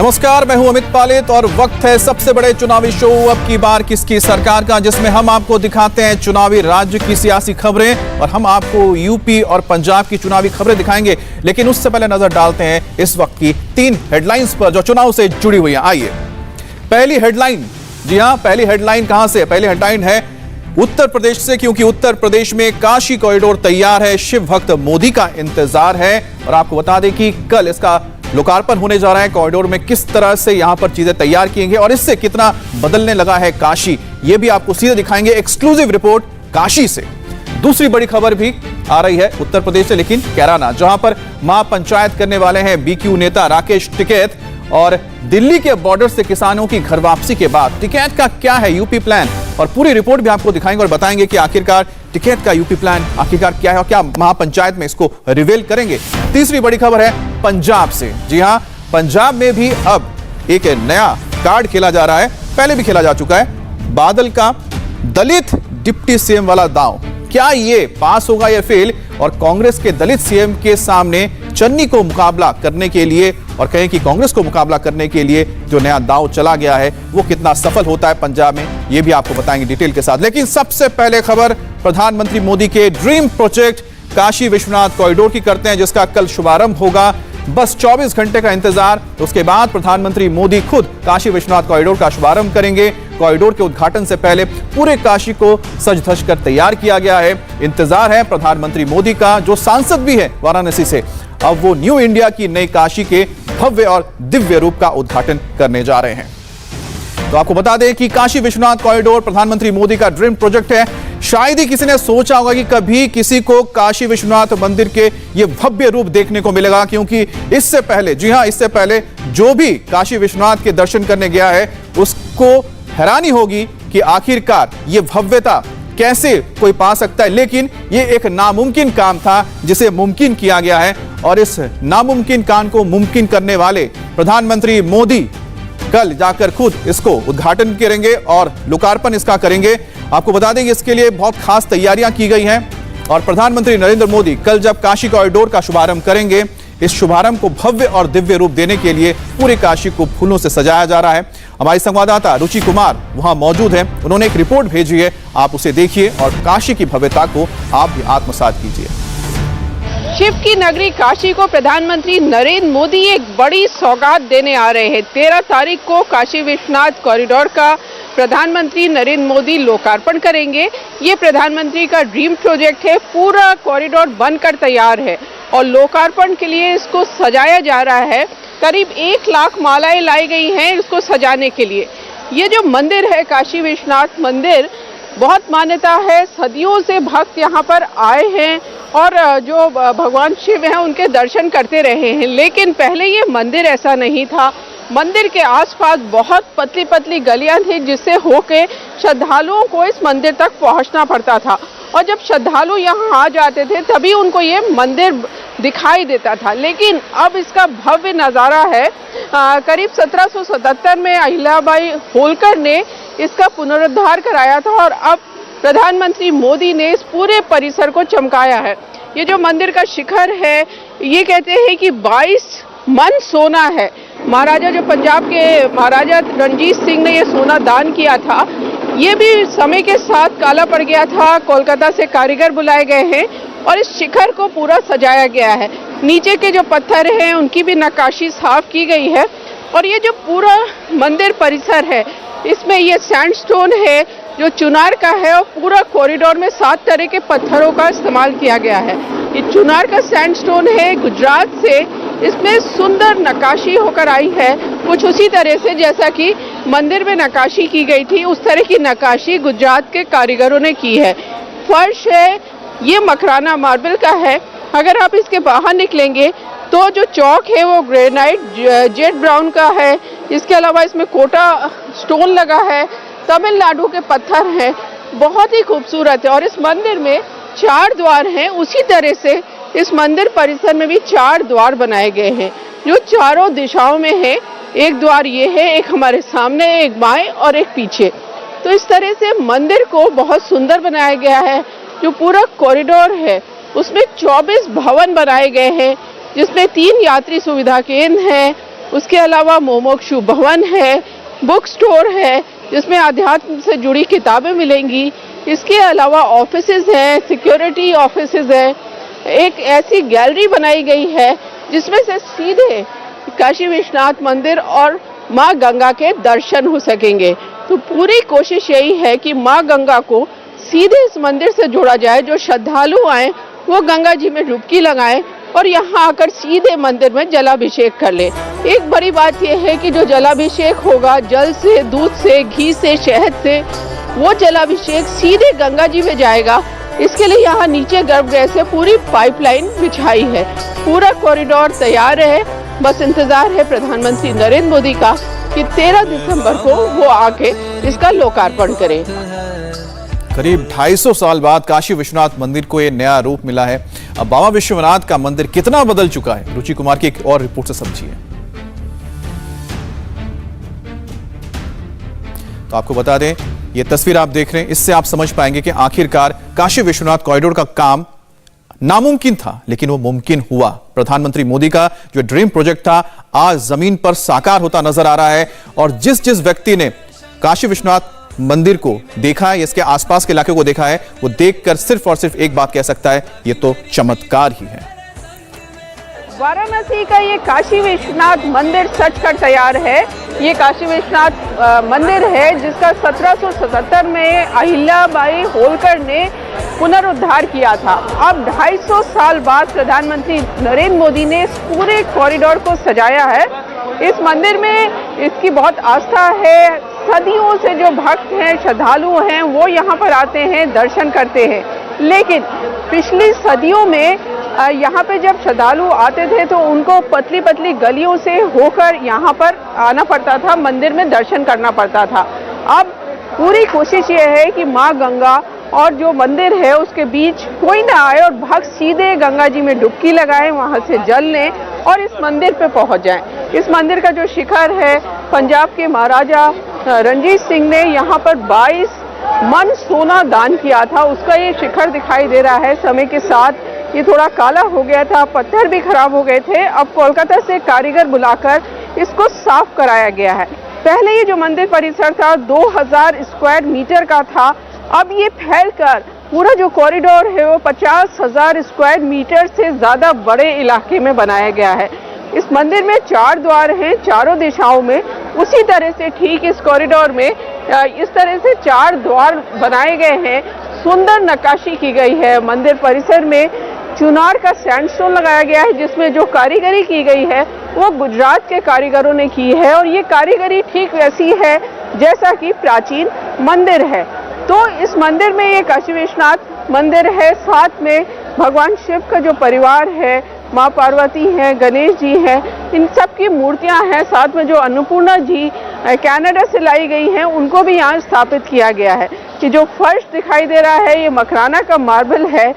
नमस्कार, मैं हूं अमित पालित और वक्त है सबसे बड़े चुनावी शो अब की बार किसकी सरकार का, जिसमें हम आपको दिखाते हैं चुनावी राज्य की सियासी खबरें और हम आपको यूपी और पंजाब की चुनावी खबरें दिखाएंगे। लेकिन उससे पहले नजर डालते हैं इस वक्त की 3 हेडलाइंस पर जो चुनाव से जुड़ी हुई हैं। आइए पहली हेडलाइन, जी हां, पहली हेडलाइन कहां से? पहली हेडलाइन है उत्तर प्रदेश से, क्योंकि उत्तर प्रदेश में काशी कॉरिडोर तैयार है, शिव भक्त मोदी का इंतजार है। और आपको बता दें कि कल इसका लोकार्पण होने जा रहा है। कॉरिडोर में किस तरह से यहां पर चीजें तैयार की गई और इससे कितना बदलने लगा है काशी, यह भी आपको सीधे दिखाएंगे। एक्सक्लूसिव रिपोर्ट काशी से। दूसरी बड़ी खबर भी आ रही है उत्तर प्रदेश से, लेकिन कैराना, जहां पर महापंचायत करने वाले हैं बीक्यू नेता राकेश टिकैत। और दिल्ली के बॉर्डर से किसानों की घर वापसी के बाद टिकैत का क्या है यूपी प्लान, और पूरी रिपोर्ट भी आपको दिखाएंगे और बताएंगे कि आखिरकार टिकैत का यूपी प्लान आखिरकार क्या है और क्या महापंचायत में इसको रिवील करेंगे। तीसरी बड़ी खबर है पंजाब से। जी हां, पंजाब में भी अब एक नया कार्ड खेला जा रहा है, पहले भी खेला जा चुका है। बादल का दलित डिप्टी सीएम वाला दांव, क्या ये पास होगा या फेल? और कांग्रेस के दलित सीएम के सामने चन्नी को मुकाबला करने के लिए, और कहें कि कांग्रेस को मुकाबला करने के लिए जो नया दांव चला गया है वो कितना सफल होता है पंजाब में, ये भी आपको बताएंगे डिटेल के साथ। लेकिन सबसे पहले खबर प्रधानमंत्री मोदी के dream project Kashi Vishwanath corridor की करते हैं, जिसका कल शुभारंभ होगा। बस 24 घंटे का इंतजार, उसके बाद प्रधानमंत्री मोदी खुद काशी विश्वनाथ कॉरिडोर का शुभारंभ करेंगे। कॉरिडोर के उद्घाटन से पहले पूरे काशी को सज धज कर तैयार किया गया है। इंतजार है प्रधानमंत्री मोदी का, जो सांसद भी है वाराणसी से, अब वो न्यू इंडिया की नई काशी के भव्य और दिव्य रूप का उद्घाटन करने जा रहे हैं। तो आपको बता दें कि काशी विश्वनाथ कॉरिडोर प्रधानमंत्री मोदी का ड्रीम प्रोजेक्ट है। शायद ही किसी ने सोचा होगा कि कभी किसी को काशी विश्वनाथ मंदिर के ये भव्य रूप देखने को मिलेगा, क्योंकि इससे पहले, जी हां, इससे पहले जो भी काशी विश्वनाथ के दर्शन करने गया है उसको हैरानी होगी कि आखिरकार ये भव्यता कैसे कोई पा सकता है। लेकिन ये एक नामुमकिन काम था जिसे मुमकिन किया गया है, और इस नामुमकिन काम को मुमकिन करने वाले प्रधानमंत्री मोदी कल जाकर खुद इसको उद्घाटन करेंगे और लोकार्पण इसका करेंगे। आपको बता दें कि इसके लिए बहुत खास तैयारियां की गई हैं, और प्रधानमंत्री नरेंद्र मोदी कल जब काशी कॉरिडोर का शुभारंभ करेंगे, इस शुभारंभ को भव्य और दिव्य रूप देने के लिए पूरे काशी को फूलों से सजाया जा रहा है। हमारी संवाददाता रुचि कुमार वहां मौजूद है, उन्होंने एक रिपोर्ट भेजी है, आप उसे देखिए और काशी की भव्यता को आप भी आत्मसात कीजिए। शिव की नगरी काशी को प्रधानमंत्री नरेंद्र मोदी एक बड़ी सौगात देने आ रहे हैं। 13 तारीख को काशी विश्वनाथ कॉरिडोर का प्रधानमंत्री नरेंद्र मोदी लोकार्पण करेंगे। ये प्रधानमंत्री का ड्रीम प्रोजेक्ट है। पूरा कॉरिडोर बनकर तैयार है और लोकार्पण के लिए इसको सजाया जा रहा है। करीब 1 लाख मालाएं लाई गई हैं इसको सजाने के लिए। ये जो मंदिर है काशी विश्वनाथ मंदिर, बहुत मान्यता है, सदियों से भक्त यहाँ पर आए हैं और जो भगवान शिव हैं उनके दर्शन करते रहे हैं। लेकिन पहले ये मंदिर ऐसा नहीं था। मंदिर के आसपास बहुत पतली पतली गलियां थी जिससे होके श्रद्धालुओं को इस मंदिर तक पहुंचना पड़ता था, और जब श्रद्धालु यहाँ आ जाते थे तभी उनको ये मंदिर दिखाई देता था। लेकिन अब इसका भव्य नज़ारा है। करीब 1777 में अहिल्याबाई होलकर ने इसका पुनरुद्धार कराया था, और अब प्रधानमंत्री मोदी ने इस पूरे परिसर को चमकाया है। ये जो मंदिर का शिखर है, ये कहते हैं कि 22 मन सोना है। महाराजा, जो पंजाब के महाराजा रणजीत सिंह ने ये सोना दान किया था, ये भी समय के साथ काला पड़ गया था। कोलकाता से कारीगर बुलाए गए हैं और इस शिखर को पूरा सजाया गया है। नीचे के जो पत्थर हैं उनकी भी नक्काशी साफ की गई है, और ये जो पूरा मंदिर परिसर है इसमें ये सैंडस्टोन है जो चुनार का है, और पूरा कॉरिडोर में 7 तरह के पत्थरों का इस्तेमाल किया गया है। ये चुनार का सैंडस्टोन है गुजरात से, इसमें सुंदर नक्काशी होकर आई है, कुछ उसी तरह से जैसा कि मंदिर में नक्काशी की गई थी, उस तरह की नक्काशी गुजरात के कारीगरों ने की है। फर्श है ये मकराना मार्बल का है। अगर आप इसके बाहर निकलेंगे तो जो चौक है वो ग्रेनाइट जेड ब्राउन का है। इसके अलावा इसमें कोटा स्टोन लगा है, तमिलनाडु के पत्थर हैं, बहुत ही खूबसूरत है। और इस मंदिर में 4 द्वार हैं। उसी तरह से इस मंदिर परिसर में भी 4 द्वार बनाए गए हैं जो चारों दिशाओं में है। एक द्वार ये है, एक हमारे सामने, एक बाएं और एक पीछे। तो इस तरह से मंदिर को बहुत सुंदर बनाया गया है। जो पूरा कॉरिडोर है उसमें 24 भवन बनाए गए हैं, जिसमें 3 यात्री सुविधा केंद्र हैं, उसके अलावा मोमोक्षु भवन है, बुक स्टोर है जिसमें अध्यात्म से जुड़ी किताबें मिलेंगी। इसके अलावा ऑफिसेज हैं, सिक्योरिटी ऑफिसेज हैं। एक ऐसी गैलरी बनाई गई है जिसमें से सीधे काशी विश्वनाथ मंदिर और माँ गंगा के दर्शन हो सकेंगे। तो पूरी कोशिश यही है कि माँ गंगा को सीधे इस मंदिर से जोड़ा जाए। जो श्रद्धालु आए वो गंगा जी में डुबकी लगाएं और यहाँ आकर सीधे मंदिर में जलाभिषेक कर ले। एक बड़ी बात यह है कि जो जलाभिषेक होगा जल से, दूध से, घी से, शहद से, वो जलाभिषेक सीधे गंगा जी में जाएगा। इसके लिए यहाँ नीचे गर्भगृह से पूरी पाइपलाइन बिछाई है। पूरा कॉरिडोर तैयार है, बस इंतजार है प्रधानमंत्री नरेंद्र मोदी का कि 13 दिसंबर को वो आके इसका लोकार्पण करें। करीब 250 साल बाद काशी विश्वनाथ मंदिर को ये नया रूप मिला है। अब बाबा विश्वनाथ का मंदिर कितना बदल चुका है, रुचि कुमार की एक और रिपोर्ट से समझिए। तो आपको बता दें, ये तस्वीर आप देख रहे हैं, इससे आप समझ पाएंगे कि आखिरकार काशी विश्वनाथ कॉरिडोर का काम नामुमकिन था, लेकिन वो मुमकिन हुआ। प्रधानमंत्री मोदी का जो ड्रीम प्रोजेक्ट था आज जमीन पर साकार होता नजर आ रहा है। और जिस व्यक्ति ने काशी विश्वनाथ मंदिर को देखा है, इसके आसपास के इलाके को देखा है, वो देखकर सिर्फ और सिर्फ एक बात कह सकता है, ये तो चमत्कार ही है। वाराणसी का ये काशी विश्वनाथ मंदिर सच कर तैयार है। ये काशी विश्वनाथ मंदिर है जिसका 1777 में अहिल्याबाई होलकर ने पुनरुद्धार किया था। अब 250 साल बाद प्रधानमंत्री नरेंद्र मोदी ने इस पूरे कॉरिडोर को सजाया है। इस मंदिर में इसकी बहुत आस्था है। सदियों से जो भक्त हैं, श्रद्धालु हैं, वो यहाँ पर आते हैं, दर्शन करते हैं। लेकिन पिछली सदियों में यहाँ पे जब श्रद्धालु आते थे तो उनको पतली पतली गलियों से होकर यहाँ पर आना पड़ता था, मंदिर में दर्शन करना पड़ता था। अब पूरी कोशिश ये है कि माँ गंगा और जो मंदिर है उसके बीच कोई ना आए और भक्त सीधे गंगा जी में डुबकी लगाएं, वहाँ से जल लें और इस मंदिर पे पहुँच जाएं। इस मंदिर का जो शिखर है, पंजाब के महाराजा रणजीत सिंह ने यहाँ पर 22 मन सोना दान किया था, उसका ये शिखर दिखाई दे रहा है। समय के साथ ये थोड़ा काला हो गया था, पत्थर भी खराब हो गए थे। अब कोलकाता से कारीगर बुलाकर इसको साफ कराया गया है। पहले ये जो मंदिर परिसर था 2000 स्क्वायर मीटर का था, अब ये फैलकर पूरा जो कॉरिडोर है वो 50,000 स्क्वायर मीटर से ज्यादा बड़े इलाके में बनाया गया है। इस मंदिर में 4 द्वार हैं चारों दिशाओं में। उसी तरह से ठीक इस कॉरिडोर में इस तरह से 4 द्वार बनाए गए हैं। सुंदर नक्काशी की गई है। मंदिर परिसर में चुनार का सैंडस्टोन लगाया गया है, जिसमें जो कारीगरी की गई है वो गुजरात के कारीगरों ने की है और ये कारीगरी ठीक वैसी है जैसा कि प्राचीन मंदिर है। तो इस मंदिर में ये काशी विश्वनाथ मंदिर है, साथ में भगवान शिव का जो परिवार है, माँ पार्वती हैं, गणेश जी हैं, इन सब की मूर्तियां हैं। साथ में जो अन्नपूर्णा जी कनाडा से लाई गई हैं, उनको भी यहाँ स्थापित किया गया है। कि जो फर्श दिखाई दे रहा है ये मकराना का मार्बल है।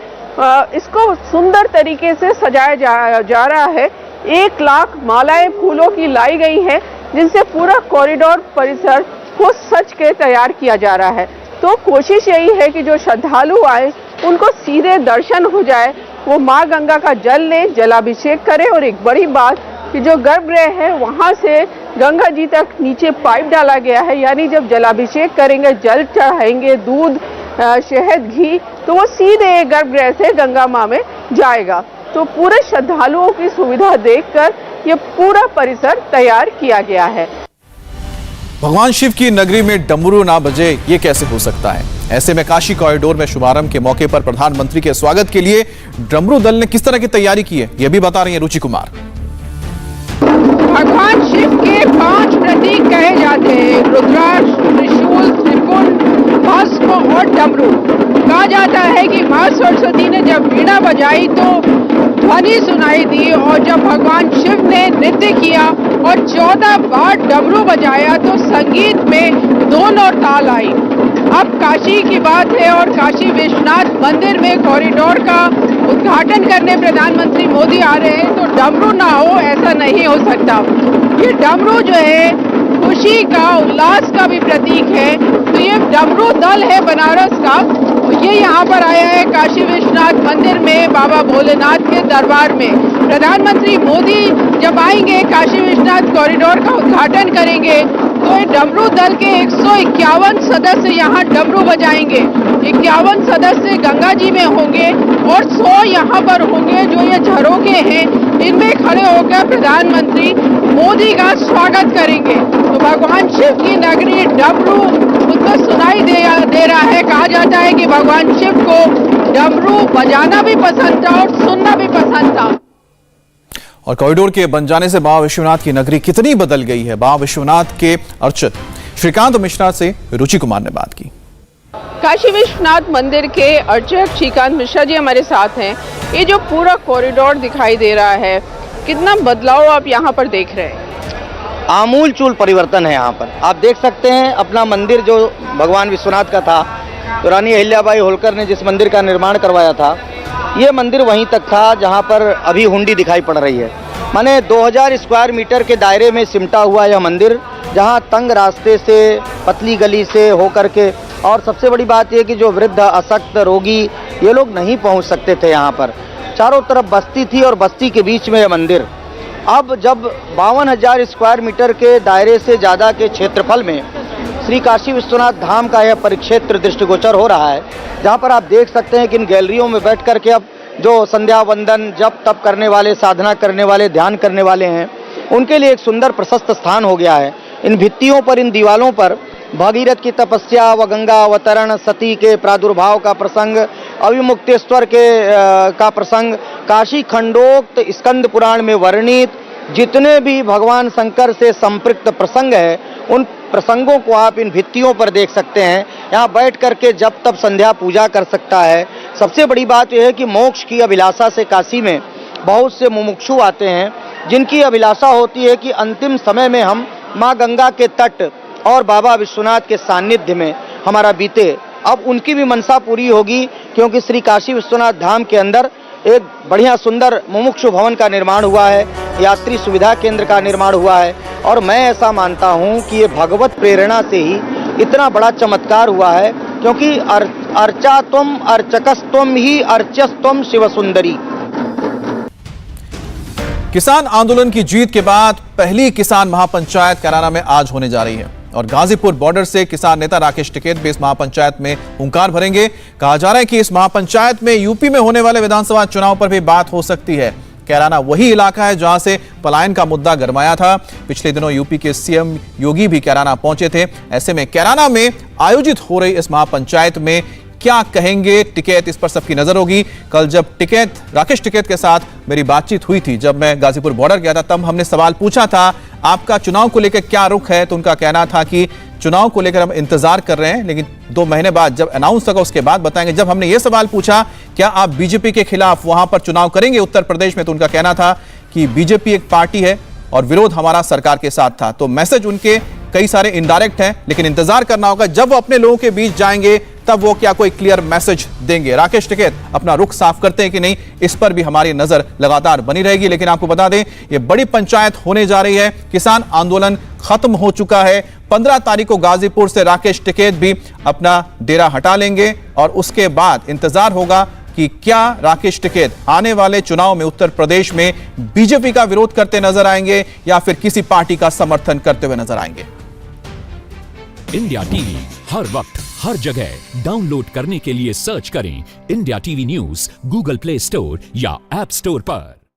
इसको सुंदर तरीके से सजाया जा रहा है। 1 लाख मालाएं फूलों की लाई गई है, जिनसे पूरा कॉरिडोर परिसर को सज के तैयार किया जा रहा है। तो कोशिश यही है कि जो श्रद्धालु आए उनको सीधे दर्शन हो जाए, वो माँ गंगा का जल लें, जलाभिषेक करें। और एक बड़ी बात कि जो गर्भगृह है वहाँ से गंगा जी तक नीचे पाइप डाला गया है, यानी जब जलाभिषेक करेंगे, जल चढ़ाएंगे, दूध, शहद, घी, तो वो सीधे गर्भगृह से गंगा माँ में जाएगा। तो पूरे श्रद्धालुओं की सुविधा देखकर ये पूरा परिसर तैयार किया गया है। भगवान शिव की नगरी में डमरू ना बजे, ये कैसे हो सकता है? ऐसे में काशी कॉरिडोर में शुभारंभ के मौके पर प्रधानमंत्री के स्वागत के लिए डमरू दल ने किस तरह की तैयारी की है, यह भी बता रही है रुचि कुमार। भगवान शिव के 5 प्रतीक कहे जाते हैं, रुद्राक्ष, त्रिशूल, त्रिपुंड, भस्म और डमरू। कहा जाता है कि माँ सरस्वती ने जब वीणा बजाई तो ध्वनि सुनाई दी, और जब भगवान शिव ने नृत्य किया और 14 बार डमरू बजाया तो संगीत में 2 और ताल आई। अब काशी की बात है और काशी विश्वनाथ मंदिर में कॉरिडोर का उद्घाटन करने प्रधानमंत्री मोदी आ रहे हैं, तो डमरू ना हो ऐसा नहीं हो सकता। ये डमरू जो है खुशी का, उल्लास का भी प्रतीक है। तो ये डमरू दल है बनारस का, ये यहाँ पर आया है काशी विश्वनाथ मंदिर में बाबा भोलेनाथ के दरबार में। प्रधानमंत्री मोदी जब आएंगे काशी विश्वनाथ कॉरिडोर का उद्घाटन करेंगे तो ये डमरू दल के 151 सदस्य यहाँ डमरू बजाएंगे। 51 सदस्य गंगा जी में होंगे और 100 यहाँ पर होंगे जो ये झरोखे हैं, इनमें खड़े होकर प्रधानमंत्री मोदी का स्वागत करेंगे। तो भगवान शिव की नगरी डमरू उनको सुनाई दे रहा है। कहा जाता है कि भगवान शिव को डमरू बजाना भी पसंद था और सुनना भी पसंद था। और कॉरिडोर के बन जाने से बाबा विश्वनाथ की नगरी कितनी बदल गई है, बाबा विश्वनाथ के अर्चक श्रीकांत मिश्रा से रुचि कुमार ने बात की। काशी विश्वनाथ मंदिर के अर्चक श्रीकांत मिश्रा जी हमारे साथ हैं। ये जो पूरा कॉरिडोर दिखाई दे रहा है, कितना बदलाव आप यहाँ पर देख रहे हैं? आमूल चूल परिवर्तन है यहाँ पर। आप देख सकते हैं अपना मंदिर जो भगवान विश्वनाथ का था, तो रानी अहिल्याबाई होलकर ने जिस मंदिर का निर्माण करवाया था, ये मंदिर वहीं तक था जहाँ पर अभी हुंडी दिखाई पड़ रही है। माने 2000 स्क्वायर मीटर के दायरे में सिमटा हुआ यह मंदिर, जहाँ तंग रास्ते से, पतली गली से होकर के, और सबसे बड़ी बात यह कि जो वृद्ध, अशक्त, रोगी, ये लोग नहीं पहुँच सकते थे यहाँ पर। चारों तरफ बस्ती थी और बस्ती के बीच में यह मंदिर। अब जब 52,000 स्क्वायर मीटर के दायरे से ज़्यादा के क्षेत्रफल में श्री काशी विश्वनाथ धाम का यह परिक्षेत्र दृष्टिगोचर हो रहा है, जहाँ पर आप देख सकते हैं कि इन गैलरियों में बैठ करके अब जो संध्या वंदन, जप तप करने वाले, साधना करने वाले, ध्यान करने वाले हैं, उनके लिए एक सुंदर प्रशस्त स्थान हो गया है। इन भित्तियों पर, इन दीवालों पर भागीरथ की तपस्या व गंगा अवतरण, सती के प्रादुर्भाव का प्रसंग, अविमुक्तेश्वर के का प्रसंग, काशी खंडोक्त स्कंद पुराण में वर्णित जितने भी भगवान शंकर से संपृक्त प्रसंग है, उन प्रसंगों को आप इन भित्तियों पर देख सकते हैं। यहाँ बैठ करके जब तब संध्या पूजा कर सकता है। सबसे बड़ी बात यह है कि मोक्ष की अभिलाषा से काशी में बहुत से मुमुक्षु आते हैं, जिनकी अभिलाषा होती है कि अंतिम समय में हम माँ गंगा के तट और बाबा विश्वनाथ के सानिध्य में हमारा बीते। अब उनकी भी मनसा पूरी होगी, क्योंकि श्री काशी विश्वनाथ धाम के अंदर एक बढ़िया सुंदर मुमुक्षु भवन का निर्माण हुआ है, यात्री सुविधा केंद्र का निर्माण हुआ है, और मैं ऐसा मानता हूं कि ये भगवत प्रेरणा से ही इतना बड़ा चमत्कार हुआ है, क्योंकि अर्चा तुम अर्चकस्तुम ही अर्चस्तुम शिव सुंदरी। किसान आंदोलन की जीत के बाद पहली किसान महापंचायत कैराना में आज होने जा रही है और गाजीपुर बॉर्डर से किसान नेता राकेश टिकैत भी इस महापंचायत में हुंकार भरेंगे। कहा जा रहा है कि इस महापंचायत में यूपी में होने वाले विधानसभा चुनाव पर भी बात हो सकती है। कैराना वही इलाका है जहां से पलायन का मुद्दा गरमाया था। पिछले दिनों यूपी के सीएम योगी भी कैराना पहुंचे थे। ऐसे में कैराना में आयोजित हो रही इस महापंचायत में क्या कहेंगे टिकैत, इस पर सबकी नजर होगी। कल जब राकेश टिकैत के साथ मेरी बातचीत हुई थी, जब मैं गाजीपुर बॉर्डर गया था, तब हमने सवाल पूछा था आपका चुनाव को लेकर क्या रुख है, तो उनका कहना था कि चुनाव को लेकर हम इंतजार कर रहे हैं, लेकिन 2 महीने बाद जब अनाउंस होगा उसके बाद बताएंगे। जब हमने ये सवाल पूछा क्या आप बीजेपी के खिलाफ वहां पर चुनाव करेंगे उत्तर प्रदेश में, तो उनका कहना था कि बीजेपी एक पार्टी है और विरोध हमारा सरकार के साथ था। तो मैसेज उनके कई सारे इनडायरेक्ट हैं, लेकिन इंतजार करना होगा जब वो अपने लोगों के बीच जाएंगे तब वो क्या कोई क्लियर मैसेज देंगे। राकेश टिकैत अपना रुख साफ करते हैं कि नहीं, इस पर भी हमारी नजर लगातार बनी रहेगी। लेकिन आपको बता दें ये बड़ी पंचायत होने जा रही है। किसान आंदोलन खत्म हो चुका है। 15 तारीख को गाजीपुर से राकेश टिकैत भी अपना डेरा हटा लेंगे और उसके बाद इंतजार होगा कि क्या राकेश टिकैत आने वाले चुनाव में उत्तर प्रदेश में बीजेपी का विरोध करते नजर आएंगे या फिर किसी पार्टी का समर्थन करते हुए नजर आएंगे। इंडिया टीवी हर वक्त हर जगह डाउनलोड करने के लिए सर्च करें India TV news Google play store या ऐप स्टोर पर।